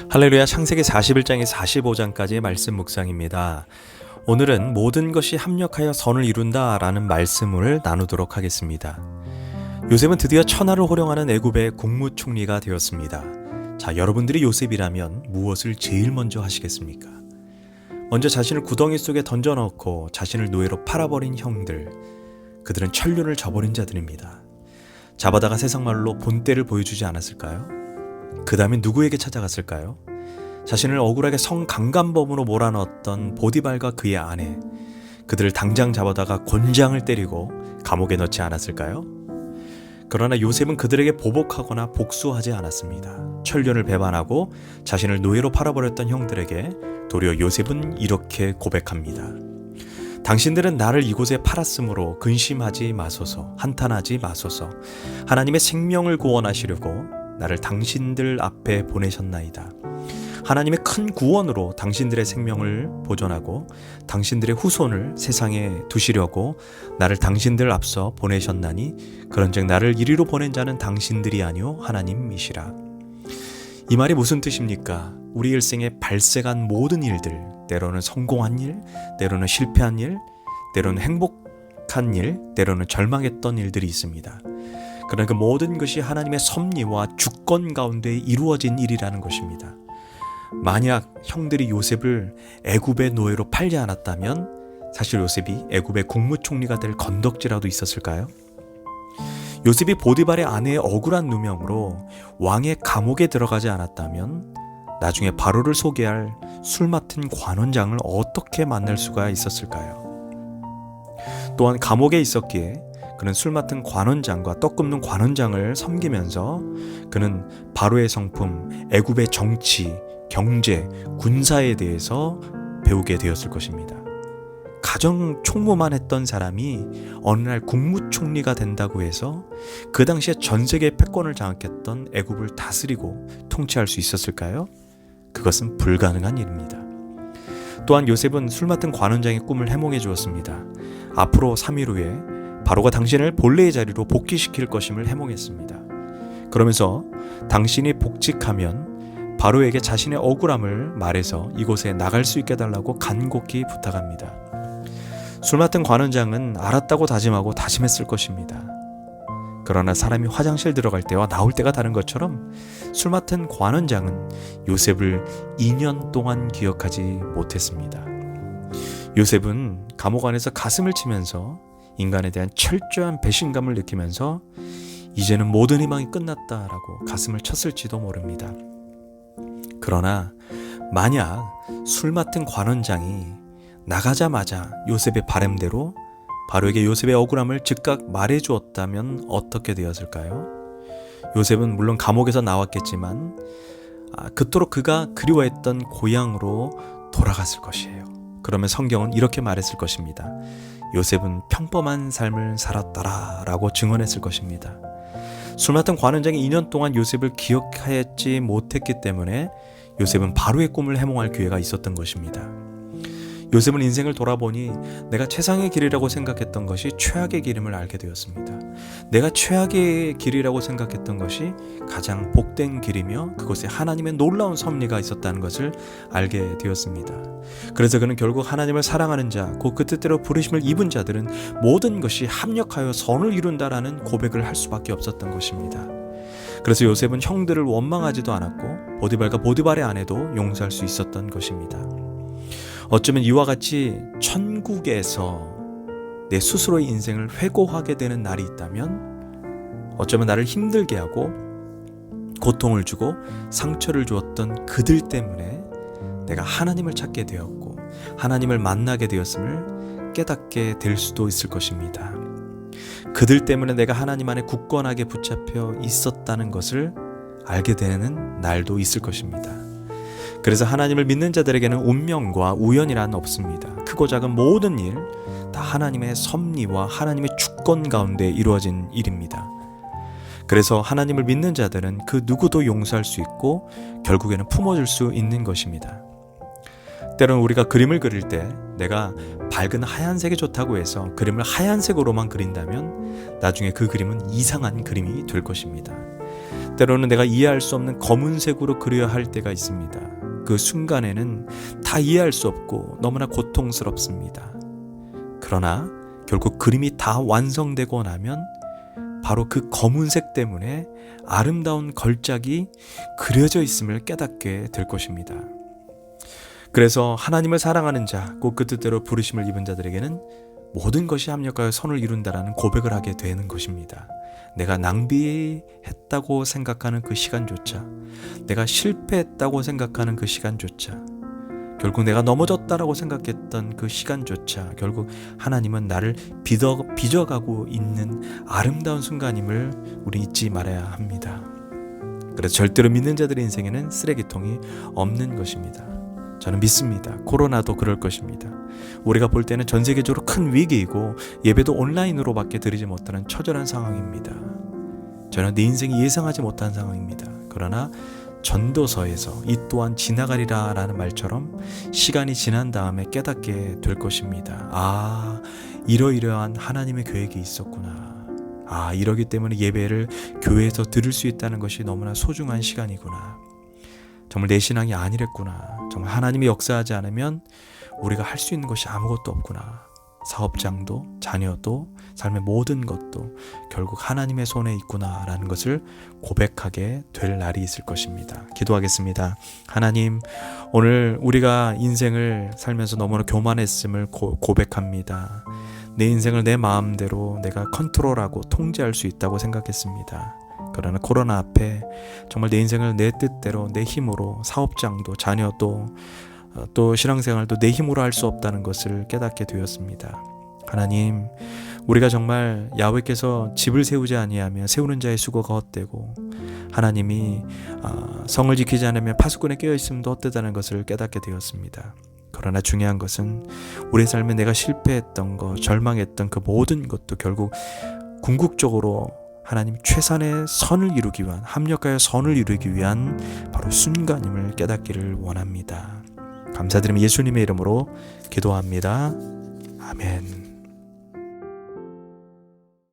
할렐루야. 창세기 41장에서 45장까지의 말씀 묵상입니다. 오늘은 모든 것이 합력하여 선을 이룬다 라는 말씀을 나누도록 하겠습니다. 요셉은 드디어 천하를 호령하는 애굽의 국무총리가 되었습니다. 자, 여러분들이 요셉이라면 무엇을 제일 먼저 하시겠습니까? 먼저 자신을 구덩이 속에 던져넣고 자신을 노예로 팔아버린 형들, 그들은 천륜을 저버린 자들입니다. 잡아다가 세상 말로 본때를 보여주지 않았을까요? 그 다음에 누구에게 찾아갔을까요? 자신을 억울하게 성강간범으로 몰아넣었던 보디발과 그의 아내, 그들을 당장 잡아다가 곤장을 때리고 감옥에 넣지 않았을까요? 그러나 요셉은 그들에게 보복하거나 복수하지 않았습니다. 천륜을 배반하고 자신을 노예로 팔아버렸던 형들에게 도리어 요셉은 이렇게 고백합니다. 당신들은 나를 이곳에 팔았으므로 근심하지 마소서, 한탄하지 마소서. 하나님의 생명을 구원하시려고 나를 당신들 앞에 보내셨나이다. 하나님의 큰 구원으로 당신들의 생명을 보존하고 당신들의 후손을 세상에 두시려고 나를 당신들 앞서 보내셨나니 그런즉 나를 이리로 보낸 자는 당신들이 아니오 하나님이시라. 이 말이 무슨 뜻입니까? 우리 일생에 발생한 모든 일들, 때로는 성공한 일, 때로는 실패한 일, 때로는 행복한 일, 때로는 절망했던 일들이 있습니다. 그러나 그 모든 것이 하나님의 섭리와 주권 가운데 이루어진 일이라는 것입니다. 만약 형들이 요셉을 애굽의 노예로 팔지 않았다면 사실 요셉이 애굽의 국무총리가 될 건덕지라도 있었을까요? 요셉이 보디발의 아내의 억울한 누명으로 왕의 감옥에 들어가지 않았다면 나중에 바로를 소개할 술 맡은 관원장을 어떻게 만날 수가 있었을까요? 또한 감옥에 있었기에 그는 술 맡은 관원장과 떡 굽는 관원장을 섬기면서 그는 바로의 성품, 애굽의 정치, 경제, 군사에 대해서 배우게 되었을 것입니다. 가정 총무만 했던 사람이 어느 날 국무총리가 된다고 해서 그 당시에 전 세계의 패권을 장악했던 애굽을 다스리고 통치할 수 있었을까요? 그것은 불가능한 일입니다. 또한 요셉은 술 맡은 관원장의 꿈을 해몽해 주었습니다. 앞으로 3일 후에 바로가 당신을 본래의 자리로 복귀시킬 것임을 해몽했습니다. 그러면서 당신이 복직하면 바로에게 자신의 억울함을 말해서 이곳에 나갈 수 있게 해달라고 간곡히 부탁합니다. 술 맡은 관원장은 알았다고 다짐하고 다짐했을 것입니다. 그러나 사람이 화장실 들어갈 때와 나올 때가 다른 것처럼 술 맡은 관원장은 요셉을 2년 동안 기억하지 못했습니다. 요셉은 감옥 안에서 가슴을 치면서 인간에 대한 철저한 배신감을 느끼면서 이제는 모든 희망이 끝났다라고 가슴을 쳤을지도 모릅니다. 그러나 만약 술 맡은 관원장이 나가자마자 요셉의 바람대로 바로에게 요셉의 억울함을 즉각 말해주었다면 어떻게 되었을까요? 요셉은 물론 감옥에서 나왔겠지만 그토록 그가 그리워했던 고향으로 돌아갔을 것이에요. 그러면 성경은 이렇게 말했을 것입니다. 요셉은 평범한 삶을 살았더라 라고 증언했을 것입니다. 술 맡은 관원장이 2년 동안 요셉을 기억하지 못했기 때문에 요셉은 바로의 꿈을 해몽할 기회가 있었던 것입니다. 요셉은 인생을 돌아보니 내가 최상의 길이라고 생각했던 것이 최악의 길임을 알게 되었습니다. 내가 최악의 길이라고 생각했던 것이 가장 복된 길이며 그곳에 하나님의 놀라운 섭리가 있었다는 것을 알게 되었습니다. 그래서 그는 결국 하나님을 사랑하는 자, 곧 그 뜻대로 부르심을 입은 자들은 모든 것이 합력하여 선을 이룬다라는 고백을 할 수밖에 없었던 것입니다. 그래서 요셉은 형들을 원망하지도 않았고 보디발과 보디발의 아내도 용서할 수 있었던 것입니다. 어쩌면 이와 같이 천국에서 내 스스로의 인생을 회고하게 되는 날이 있다면 어쩌면 나를 힘들게 하고 고통을 주고 상처를 주었던 그들 때문에 내가 하나님을 찾게 되었고 하나님을 만나게 되었음을 깨닫게 될 수도 있을 것입니다. 그들 때문에 내가 하나님 안에 굳건하게 붙잡혀 있었다는 것을 알게 되는 날도 있을 것입니다. 그래서 하나님을 믿는 자들에게는 운명과 우연이란 없습니다. 크고 작은 모든 일 다 하나님의 섭리와 하나님의 주권 가운데 이루어진 일입니다. 그래서 하나님을 믿는 자들은 그 누구도 용서할 수 있고 결국에는 품어줄 수 있는 것입니다. 때로는 우리가 그림을 그릴 때 내가 밝은 하얀색이 좋다고 해서 그림을 하얀색으로만 그린다면 나중에 그 그림은 이상한 그림이 될 것입니다. 때로는 내가 이해할 수 없는 검은색으로 그려야 할 때가 있습니다. 그 순간에는 다 이해할 수 없고 너무나 고통스럽습니다. 그러나 결국 그림이 다 완성되고 나면 바로 그 검은색 때문에 아름다운 걸작이 그려져 있음을 깨닫게 될 것입니다. 그래서 하나님을 사랑하는 자, 꼭 그 뜻대로 부르심을 입은 자들에게는 모든 것이 합력하여 선을 이룬다라는 고백을 하게 되는 것입니다. 내가 낭비했다고 생각하는 그 시간조차, 내가 실패했다고 생각하는 그 시간조차, 결국 내가 넘어졌다라고 생각했던 그 시간조차 결국 하나님은 나를 빚어가고 있는 아름다운 순간임을 우리 잊지 말아야 합니다. 그래서 절대로 믿는 자들의 인생에는 쓰레기통이 없는 것입니다. 저는 믿습니다. 코로나도 그럴 것입니다. 우리가 볼 때는 전 세계적으로 큰 위기이고 예배도 온라인으로밖에 드리지 못하는 처절한 상황입니다. 저는 내 인생이 예상하지 못한 상황입니다. 그러나 전도서에서 이 또한 지나가리라 라는 말처럼 시간이 지난 다음에 깨닫게 될 것입니다. 아, 이러이러한 하나님의 계획이 있었구나. 아, 이러기 때문에 예배를 교회에서 들을 수 있다는 것이 너무나 소중한 시간이구나. 정말 내 신앙이 아니랬구나. 정말 하나님이 역사하지 않으면 우리가 할 수 있는 것이 아무것도 없구나. 사업장도, 자녀도, 삶의 모든 것도 결국 하나님의 손에 있구나라는 것을 고백하게 될 날이 있을 것입니다. 기도하겠습니다. 하나님, 오늘 우리가 인생을 살면서 너무나 교만했음을 고백합니다. 내 인생을 내 마음대로 내가 컨트롤하고 통제할 수 있다고 생각했습니다. 그러나 코로나 앞에 정말 내 인생을 내 뜻대로, 내 힘으로, 사업장도, 자녀도, 또 신앙생활도 내 힘으로 할 수 없다는 것을 깨닫게 되었습니다. 하나님, 우리가 정말 야훼께서 집을 세우지 아니하면 세우는 자의 수고가 헛되고, 하나님이 성을 지키지 않으면 파수꾼에 깨어있음도 헛되다는 것을 깨닫게 되었습니다. 그러나 중요한 것은 우리 삶에 내가 실패했던 것, 절망했던 그 모든 것도 결국 궁극적으로 하나님 최선의 선을 이루기 위한, 합력하여 선을 이루기 위한 바로 순간임을 깨닫기를 원합니다. 감사드리며 예수님의 이름으로 기도합니다. 아멘.